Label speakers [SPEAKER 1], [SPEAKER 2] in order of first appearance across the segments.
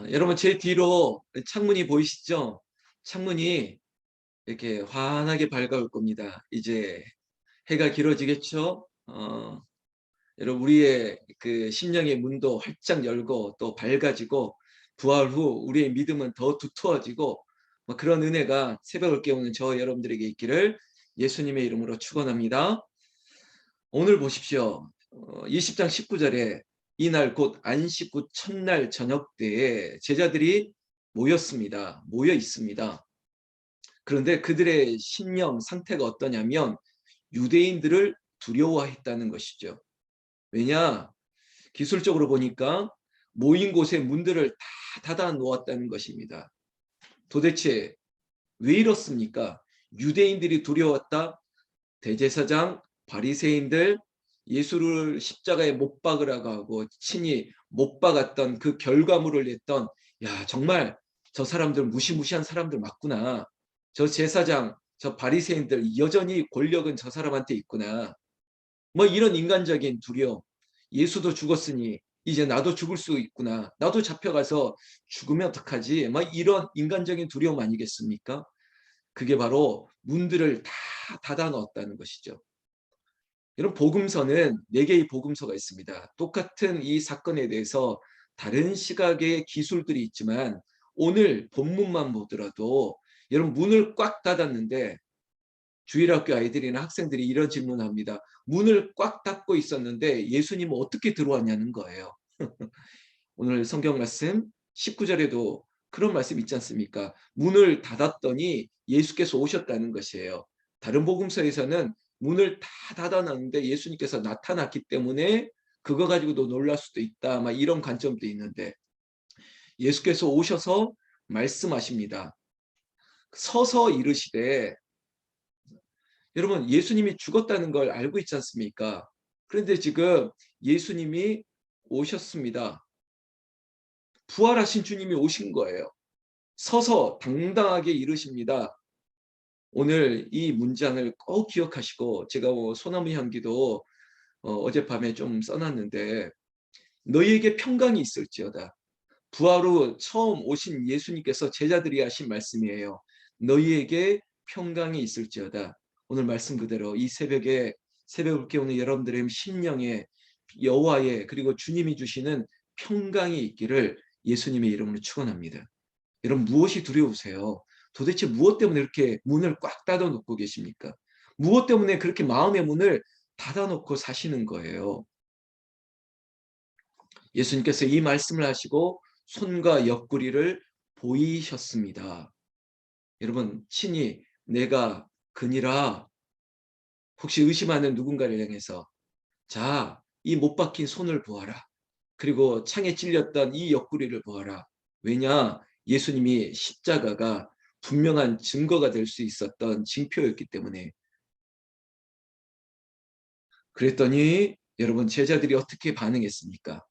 [SPEAKER 1] 여러분 제 뒤로 창문이 보이시죠? 창문이 이렇게 환하게 밝아올 겁니다. 이제 해가 길어지겠죠? 여러분 우리의 그 심령의 문도 활짝 열고 또 밝아지고 부활 후 우리의 믿음은 더 두터워지고 뭐 그런 은혜가 새벽을 깨우는 저 여러분들에게 있기를 예수님의 이름으로 축원합니다. 오늘 보십시오. 20장 19절에 이날 곧 안식 후 첫날 저녁 때에 제자들이 모였습니다. 모여 있습니다. 그런데 그들의 심령 상태가 어떠냐면 유대인들을 두려워했다는 것이죠. 왜냐? 기술적으로 보니까 모인 곳에 문들을 다 닫아 놓았다는 것입니다. 도대체 왜 이렇습니까? 유대인들이 두려웠다. 대제사장, 바리새인들, 예수를 십자가에 못 박으라고 하고 친히 못 박았던 그 결과물을 냈던, 야 정말 저 사람들 무시무시한 사람들 맞구나. 저 제사장, 저 바리새인들 여전히 권력은 저 사람한테 있구나. 뭐 이런 인간적인 두려움. 예수도 죽었으니 이제 나도 죽을 수 있구나. 나도 잡혀가서 죽으면 어떡하지? 뭐 이런 인간적인 두려움 아니겠습니까? 그게 바로 문들을 다 닫아 넣었다는 것이죠. 이런 복음서는 네 개의 복음서가 있습니다. 똑같은 이 사건에 대해서 다른 시각의 기술들이 있지만 오늘 본문만 보더라도 여러분 문을 꽉 닫았는데 주일학교 아이들이나 학생들이 이런 질문합니다. 문을 꽉 닫고 있었는데 예수님은 어떻게 들어왔냐는 거예요. 오늘 성경 말씀 19절에도 그런 말씀 있지 않습니까? 문을 닫았더니 예수께서 오셨다는 것이에요. 다른 복음서에서는 문을 다 닫아놨는데 예수님께서 나타났기 때문에 그거 가지고도 놀랄 수도 있다. 막 이런 관점도 있는데 예수께서 오셔서 말씀하십니다. 서서 이르시되 여러분 예수님이 죽었다는 걸 알고 있지 않습니까? 그런데 지금 예수님이 오셨습니다. 부활하신 주님이 오신 거예요. 서서 당당하게 이르십니다. 오늘 이 문장을 꼭 기억하시고 제가 소나무 향기도 어젯밤에 좀 써놨는데 너희에게 평강이 있을지어다. 부활 후 처음 오신 예수님께서 제자들이 하신 말씀이에요. 너희에게 평강이 있을지어다. 오늘 말씀 그대로 이 새벽에 새벽을 깨우는 여러분들의 심령에 여호와의 그리고 주님이 주시는 평강이 있기를 예수님의 이름으로 축원합니다. 여러분 무엇이 두려우세요? 도대체 무엇 때문에 이렇게 문을 꽉 닫아 놓고 계십니까? 무엇 때문에 그렇게 마음의 문을 닫아 놓고 사시는 거예요? 예수님께서 이 말씀을 하시고 손과 옆구리를 보이셨습니다. 여러분 친히 내가 그니라 혹시 의심하는 누군가를 향해서 자, 이 못 박힌 손을 보아라. 그리고 창에 찔렸던 이 옆구리를 보아라. 왜냐? 예수님이 십자가가 분명한 증거가 될 수 있었던 징표였기 때문에. 그랬더니 여러분 제자들이 어떻게 반응했습니까?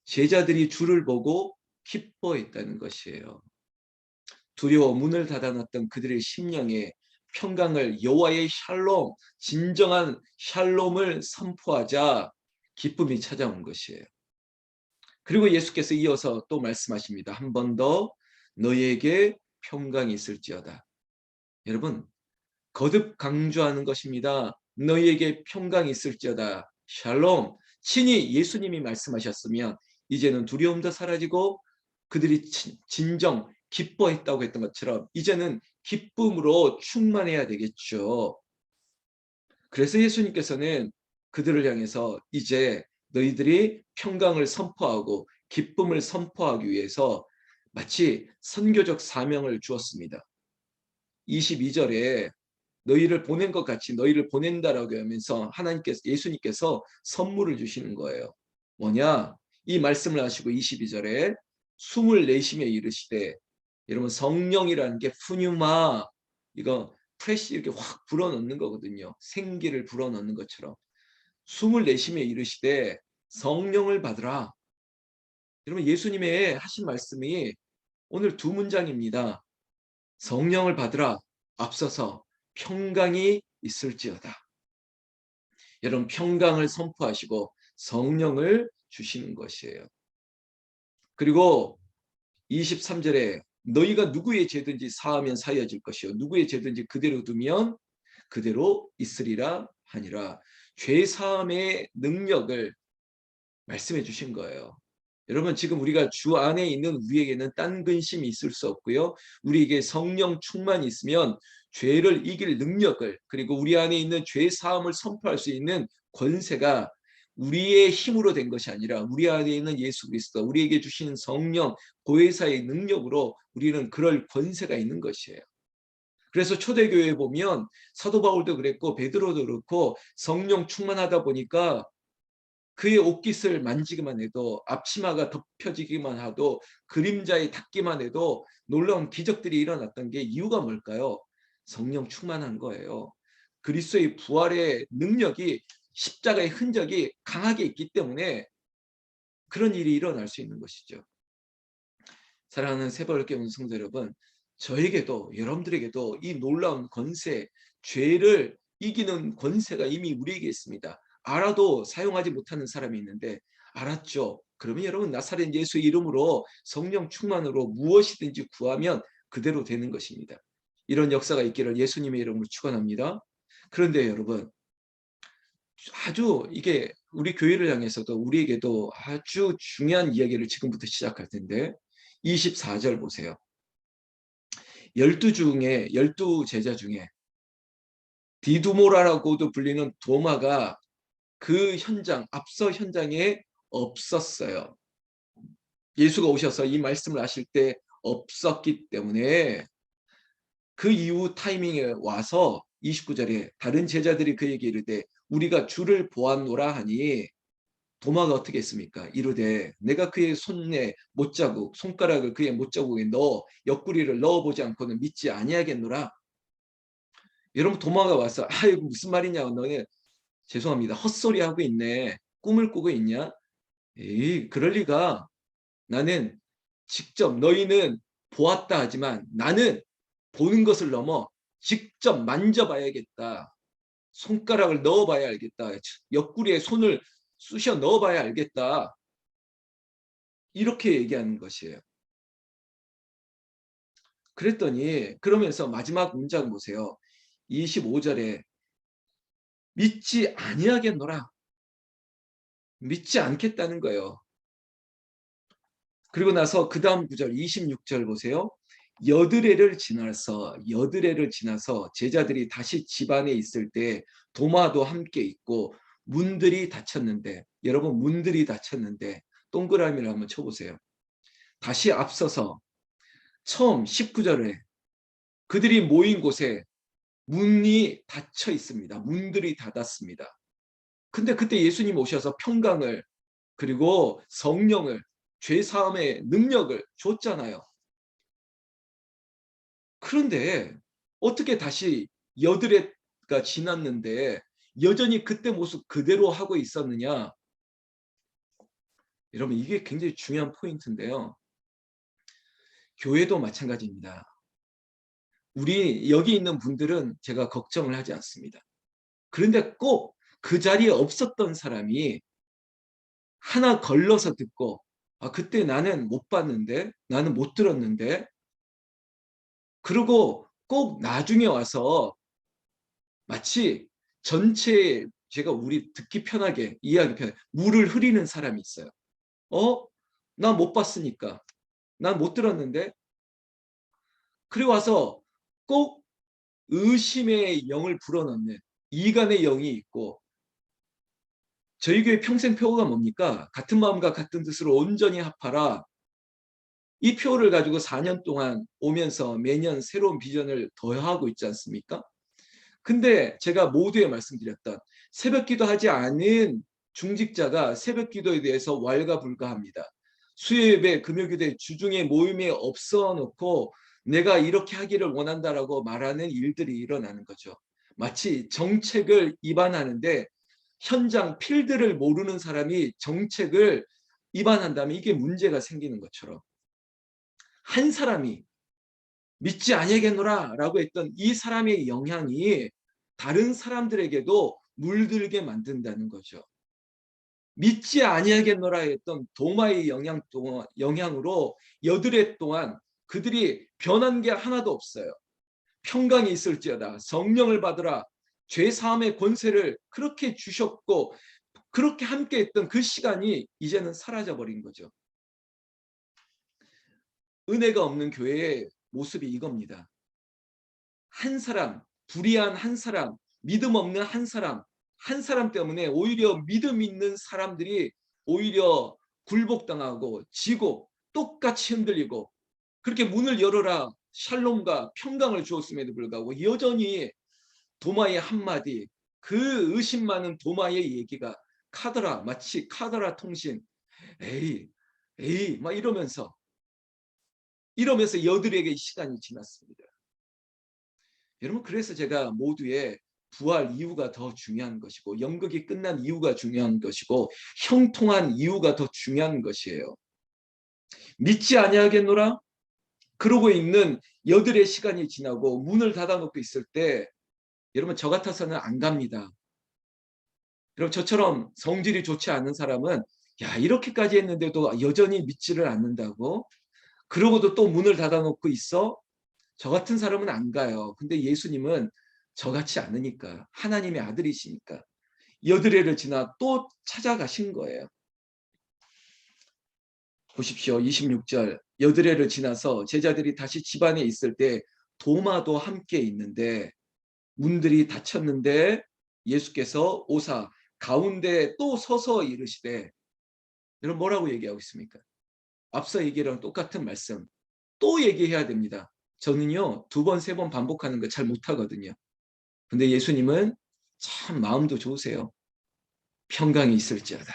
[SPEAKER 1] 제자들이 주를 보고 기뻐했다는 것이에요. 두려워 문을 닫아놨던 그들의 심령에 평강을 여호와의 샬롬, 진정한 샬롬을 선포하자 기쁨이 찾아온 것이에요. 그리고 예수께서 이어서 또 말씀하십니다. 한 번 더 너희에게 평강이 있을지어다. 여러분 거듭 강조하는 것입니다. 너희에게 평강이 있을지어다. 샬롬. 친히 예수님이 말씀하셨으면 이제는 두려움도 사라지고 그들이 진정 기뻐했다고 했던 것처럼 이제는 기쁨으로 충만해야 되겠죠. 그래서 예수님께서는 그들을 향해서 이제 너희들이 평강을 선포하고 기쁨을 선포하기 위해서 마치 선교적 사명을 주었습니다. 22절에 너희를 보낸 것 같이 너희를 보낸다라고 하면서 하나님께서 예수님께서 선물을 주시는 거예요. 뭐냐? 이 말씀을 하시고 22절에 숨을 내쉬며 이르시되 여러분 성령이라는 게 푸뉴마 이거 프레시 이렇게 확 불어넣는 거거든요. 생기를 불어넣는 것처럼 숨을 내쉬며 이르시되 성령을 받으라. 여러분 예수님의 하신 말씀이 오늘 두 문장입니다. 성령을 받으라. 앞서서 평강이 있을지어다. 여러분 평강을 선포하시고 성령을 주시는 것이에요. 그리고 23절에 너희가 누구의 죄든지 사하면 사여질 것이요 누구의 죄든지 그대로 두면 그대로 있으리라 하니라. 죄 사함의 능력을 말씀해 주신 거예요. 여러분 지금 우리가 주 안에 있는 우리에게는 딴 근심이 있을 수 없고요. 우리에게 성령 충만이 있으면 죄를 이길 능력을 그리고 우리 안에 있는 죄 사함을 선포할 수 있는 권세가 우리의 힘으로 된 것이 아니라 우리 안에 있는 예수 그리스도 우리에게 주신 성령 보혜사의 능력으로 우리는 그럴 권세가 있는 것이에요. 그래서 초대교회에 보면 사도 바울도 그랬고 베드로도 그렇고 성령 충만하다 보니까 그의 옷깃을 만지기만 해도 앞치마가 덮여지기만 해도 그림자에 닿기만 해도 놀라운 기적들이 일어났던 게 이유가 뭘까요? 성령 충만한 거예요. 그리스도의 부활의 능력이 십자가의 흔적이 강하게 있기 때문에 그런 일이 일어날 수 있는 것이죠. 사랑하는 새벽을 깨우는 성도 여러분, 저에게도 여러분들에게도 이 놀라운 권세, 죄를 이기는 권세가 이미 우리에게 있습니다. 알아도 사용하지 못하는 사람이 있는데 알았죠. 그러면 여러분 나사렛 예수의 이름으로 성령 충만으로 무엇이든지 구하면 그대로 되는 것입니다. 이런 역사가 있기를 예수님의 이름으로 축원합니다. 그런데 여러분 아주 이게 우리 교회를 향해서도 우리에게도 아주 중요한 이야기를 지금부터 시작할 텐데 24절 보세요. 12 제자 중에 디두모라고도 불리는 도마가 그 현장, 앞서 현장에 없었어요. 예수가 오셔서 이 말씀을 하실 때 없었기 때문에 그 이후 타이밍에 와서 29절에 다른 제자들이 그에게 이르되 우리가 주를 보았노라 하니 도마가 어떻게 했습니까? 이르되 내가 그의 손에 못자국 손가락을 그의 못자국에 넣어 옆구리를 넣어보지 않고는 믿지 아니하겠노라. 여러분 도마가 와서 이거 무슨 말이냐 너네 죄송합니다 헛소리 하고 있네 꿈을 꾸고 있냐? 에이 그럴 리가. 나는 직접 너희는 보았다 하지만 나는 보는 것을 넘어 직접 만져봐야겠다. 손가락을 넣어봐야 알겠다. 옆구리에 손을 쑤셔 넣어봐야 알겠다. 이렇게 얘기하는 것이에요. 그랬더니 그러면서 마지막 문장 보세요. 25절에 믿지 아니하겠노라. 믿지 않겠다는 거예요. 그리고 나서 그 다음 구절 26절 보세요. 여드레를 지나서 제자들이 다시 집안에 있을 때 도마도 함께 있고 문들이 닫혔는데 여러분 문들이 닫혔는데 동그라미를 한번 쳐보세요. 다시 앞서서 처음 19절에 그들이 모인 곳에 문이 닫혀 있습니다. 문들이 닫았습니다. 근데 그때 예수님 오셔서 평강을 그리고 성령을 죄사함의 능력을 줬잖아요. 그런데 어떻게 다시 여드레가 지났는데 여전히 그때 모습 그대로 하고 있었느냐? 여러분 이게 굉장히 중요한 포인트인데요. 교회도 마찬가지입니다. 우리 여기 있는 분들은 제가 걱정을 하지 않습니다. 그런데 꼭 그 자리에 없었던 사람이 하나 걸러서 듣고 그때 나는 못 봤는데 나는 못 들었는데 그리고 꼭 나중에 와서 마치 전체 제가 우리 듣기 편하게 이해하기 편하게 물을 흐리는 사람이 있어요. 나 못 봤으니까. 난 못 들었는데. 그리고 와서 꼭 의심의 영을 불어넣는 이간의 영이 있고 저희 교회 평생 표어가 뭡니까? 같은 마음과 같은 뜻으로 온전히 합하라. 이 표어를 가지고 4년 동안 오면서 매년 새로운 비전을 더하고 있지 않습니까? 근데 제가 모두에 말씀드렸던 새벽 기도하지 않은 중직자가 새벽 기도에 대해서 왈가불가합니다. 수요예배, 금요기도에 주중에 모임에 없어 놓고 내가 이렇게 하기를 원한다라고 말하는 일들이 일어나는 거죠. 마치 정책을 입안하는데 현장 필드를 모르는 사람이 정책을 입안한다면 이게 문제가 생기는 것처럼 한 사람이 믿지 아니하겠노라 라고 했던 이 사람의 영향이 다른 사람들에게도 물들게 만든다는 거죠. 믿지 아니하겠노라 했던 도마의 영향으로 여드레 동안 그들이 변한 게 하나도 없어요. 평강이 있을지어다. 성령을 받으라. 죄 사함의 권세를 그렇게 주셨고 그렇게 함께 했던 그 시간이 이제는 사라져 버린 거죠. 은혜가 없는 교회의 모습이 이겁니다. 한 사람, 불의한 한 사람, 믿음 없는 한 사람 때문에 오히려 믿음 있는 사람들이 오히려 굴복당하고 지고 똑같이 흔들리고, 그렇게 문을 열어라 샬롬과 평강을 주었음에도 불구하고 여전히 도마의 한마디, 그 의심 많은 도마의 얘기가 카더라, 마치 카더라 통신, 에이 에이 막 이러면서 여들에게 시간이 지났습니다. 여러분, 그래서 제가 모두의 부활 이유가 더 중요한 것이고 연극이 끝난 이유가 중요한 것이고 형통한 이유가 더 중요한 것이에요. 믿지 아니하겠노라? 그러고 있는 여들의 시간이 지나고 문을 닫아놓고 있을 때 여러분, 저 같아서는 안 갑니다. 여러분, 저처럼 성질이 좋지 않은 사람은 야, 이렇게까지 했는데도 여전히 믿지를 않는다고? 그러고도 또 문을 닫아놓고 있어? 저 같은 사람은 안 가요. 근데 예수님은 저같지 않으니까, 하나님의 아들이시니까 여드레를 지나 또 찾아가신 거예요. 보십시오. 26절. 여드레를 지나서 제자들이 다시 집안에 있을 때 도마도 함께 있는데 문들이 닫혔는데 예수께서 오사 가운데 또 서서 이르시되, 여러분 뭐라고 얘기하고 있습니까? 앞서 얘기랑 똑같은 말씀 또 얘기해야 됩니다. 저는요, 2번, 3번 반복하는 거 잘 못하거든요. 근데 예수님은 참 마음도 좋으세요. 평강이 있을지어다.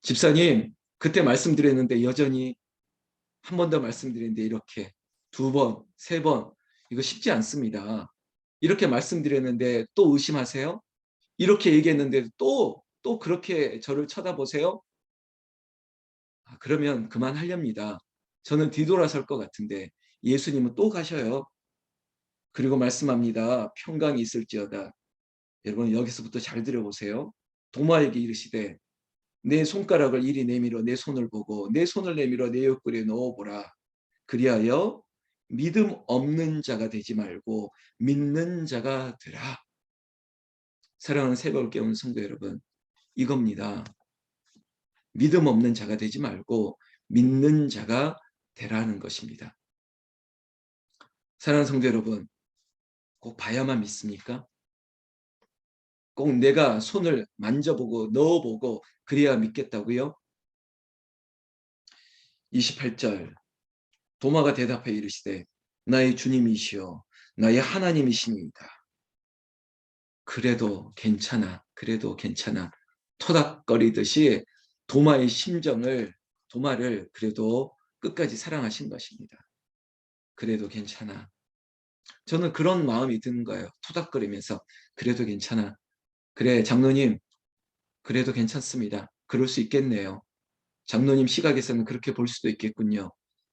[SPEAKER 1] 집사님, 그때 말씀드렸는데 여전히 한 번 더 말씀드리는데 이렇게 2번, 3번, 이거 쉽지 않습니다. 이렇게 말씀드렸는데 또 의심하세요? 이렇게 얘기했는데 또 그렇게 저를 쳐다보세요? 그러면 그만하렵니다. 저는 뒤돌아설 것 같은데 예수님은 또 가셔요. 그리고 말씀합니다. 평강이 있을지어다. 여러분, 여기서부터 잘 들어보세요. 도마에게 이르시되 내 손가락을 이리 내밀어 내 손을 보고 내 손을 내밀어 내 옆구리에 넣어보라. 그리하여 믿음 없는 자가 되지 말고 믿는 자가 되라. 사랑하는 새벽을 깨우는 성도 여러분, 이겁니다. 믿음 없는 자가 되지 말고 믿는 자가 되라는 것입니다. 사랑하는 성도 여러분, 꼭 봐야만 믿습니까? 꼭 내가 손을 만져보고 넣어보고 그래야 믿겠다고요? 28절. 도마가 대답해 이르시되 나의 주님이시여 나의 하나님이시니이다. 그래도 괜찮아. 그래도 괜찮아. 토닥거리듯이 도마를 그래도 끝까지 사랑하신 것입니다. 그래도 괜찮아. 저는 그런 마음이 드는 거예요. 토닥거리면서 그래도 괜찮아. 그래, 장로님, 그래도 괜찮습니다. 그럴 수 있겠네요. 장로님 시각에서는 그렇게 볼 수도 있겠군요.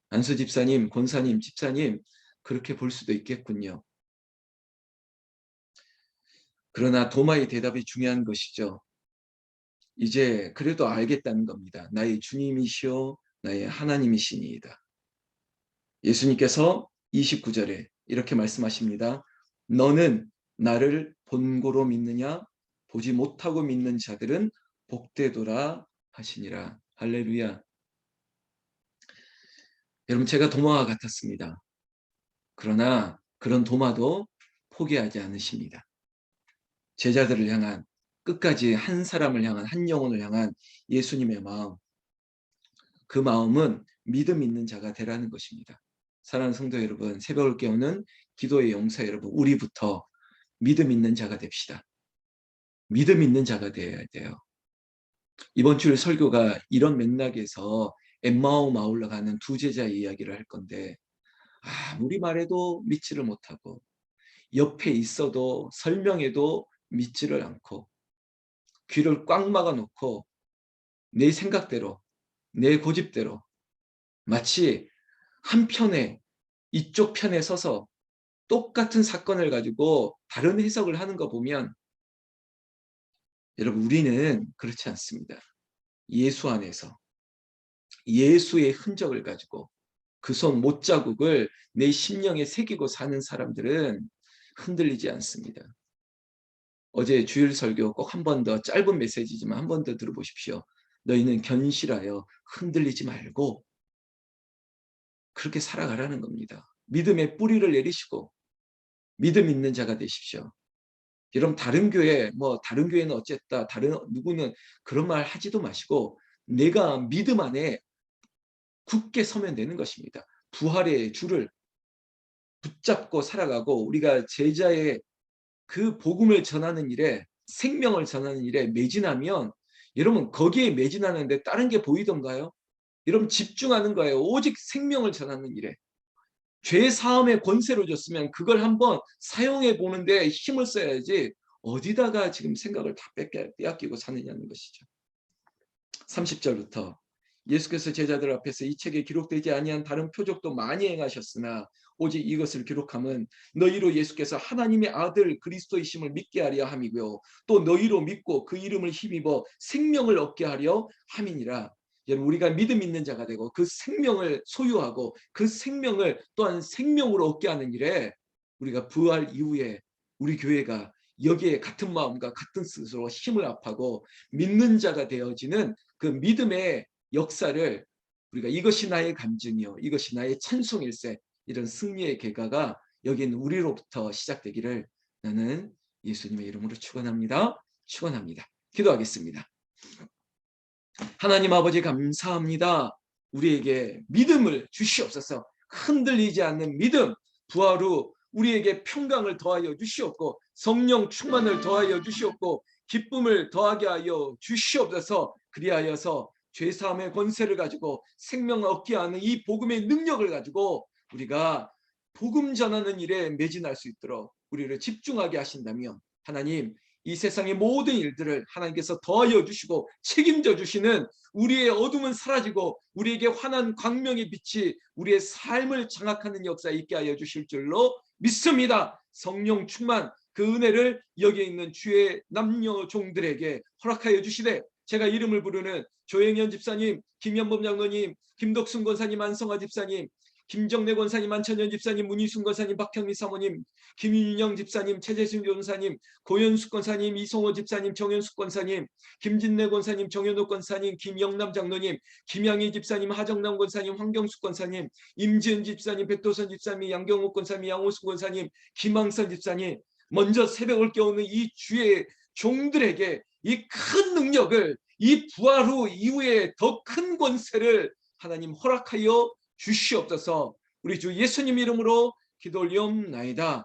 [SPEAKER 1] 안수 집사님, 권사님, 집사님, 그렇게 볼 수도 있겠군요. 그러나 도마의 대답이 중요한 것이죠. 이제 그래도 알겠다는 겁니다. 나의 주님이시오, 나의 하나님이시니이다. 예수님께서 29절에 이렇게 말씀하십니다. 너는 나를 본고로 믿느냐? 보지 못하고 믿는 자들은 복되도라 하시니라. 할렐루야. 여러분, 제가 도마와 같았습니다. 그러나 그런 도마도 포기하지 않으십니다. 제자들을 향한, 끝까지 한 사람을 향한, 한 영혼을 향한 예수님의 마음, 그 마음은 믿음 있는 자가 되라는 것입니다. 사랑하는 성도 여러분, 새벽을 깨우는 기도의 용사 여러분, 우리부터 믿음 있는 자가 됩시다. 믿음 있는 자가 되어야 돼요. 이번 주 설교가 이런 맥락에서 엠마오 마을로 가는 2 제자의 이야기를 할 건데, 아무리 말해도 믿지를 못하고 옆에 있어도 설명해도 믿지를 않고 귀를 꽉 막아놓고 내 생각대로, 내 고집대로, 마치 한편에, 이쪽 편에 서서 똑같은 사건을 가지고 다른 해석을 하는 거 보면 여러분, 우리는 그렇지 않습니다. 예수 안에서 예수의 흔적을 가지고 그 손 못자국을 내 심령에 새기고 사는 사람들은 흔들리지 않습니다. 어제 주일 설교 꼭 한 번 더, 짧은 메시지지만 한 번 더 들어보십시오. 너희는 견실하여 흔들리지 말고 그렇게 살아가라는 겁니다. 믿음의 뿌리를 내리시고 믿음 있는 자가 되십시오. 여러분, 다른 교회는 어쨌다, 다른 누구는 그런 말 하지도 마시고 내가 믿음 안에 굳게 서면 되는 것입니다. 부활의 주를 붙잡고 살아가고 우리가 제자의 그 복음을 전하는 일에, 생명을 전하는 일에 매진하면, 여러분 거기에 매진하는데 다른 게 보이던가요? 여러분 집중하는 거예요. 오직 생명을 전하는 일에. 죄 사함의 권세로 줬으면 그걸 한번 사용해 보는데 힘을 써야지 어디다가 지금 생각을 다 빼앗기고 사느냐는 것이죠. 30절부터 예수께서 제자들 앞에서 이 책에 기록되지 아니한 다른 표적도 많이 행하셨으나 오직 이것을 기록함은 너희로 예수께서 하나님의 아들 그리스도이심을 믿게 하려 함이고요, 또 너희로 믿고 그 이름을 힘입어 생명을 얻게 하려 함이니라. 여러분, 우리가 믿음 있는 자가 되고 그 생명을 소유하고 그 생명을 또한 생명으로 얻게 하는 일에, 우리가 부활 이후에 우리 교회가 여기에 같은 마음과 같은 뜻으로 힘을 합하고 믿는 자가 되어지는 그 믿음의 역사를, 우리가 이것이 나의 간증이요 이것이 나의 찬송일세, 이런 승리의 계가가 여기 있는 우리로부터 시작되기를 나는 예수님의 이름으로 축원합니다. 축원합니다. 기도하겠습니다. 하나님 아버지, 감사합니다. 우리에게 믿음을 주시옵소서. 흔들리지 않는 믿음, 부활 후 우리에게 평강을 더하여 주시옵고 성령 충만을 더하여 주시옵고 기쁨을 더하게 하여 주시옵소서. 그리하여서 죄사함의 권세를 가지고 생명을 얻게 하는 이 복음의 능력을 가지고 우리가 복음 전하는 일에 매진할 수 있도록 우리를 집중하게 하신다면, 하나님, 이 세상의 모든 일들을 하나님께서 더하여 주시고 책임져 주시는, 우리의 어둠은 사라지고 우리에게 환한 광명의 빛이 우리의 삶을 장악하는 역사에 있게 하여 주실 줄로 믿습니다. 성령 충만, 그 은혜를 여기에 있는 주의 남녀 종들에게 허락하여 주시되, 제가 이름을 부르는 조영현 집사님, 김현범 장로님, 김덕순 권사님, 안성화 집사님, 김정래 권사님, 안천현 집사님, 문희순 권사님, 박형미 사모님, 김윤영 집사님, 최재순 권사님, 고현숙 권사님, 이성호 집사님, 정현숙 권사님, 김진래 권사님, 정현옥 권사님, 김영남 장로님, 김양희 집사님, 하정남 권사님, 황경숙 권사님, 임지은 집사님, 백도선 집사님, 양경옥 권사님, 양호숙 권사님, 김항선 집사님, 먼저 새벽을 깨우는 이 주의 종들에게 이 큰 능력을, 이 부활 후 이후에 더 큰 권세를 하나님 허락하여 주시옵소서. 우리 주 예수님 이름으로 기도 올리옵나이다.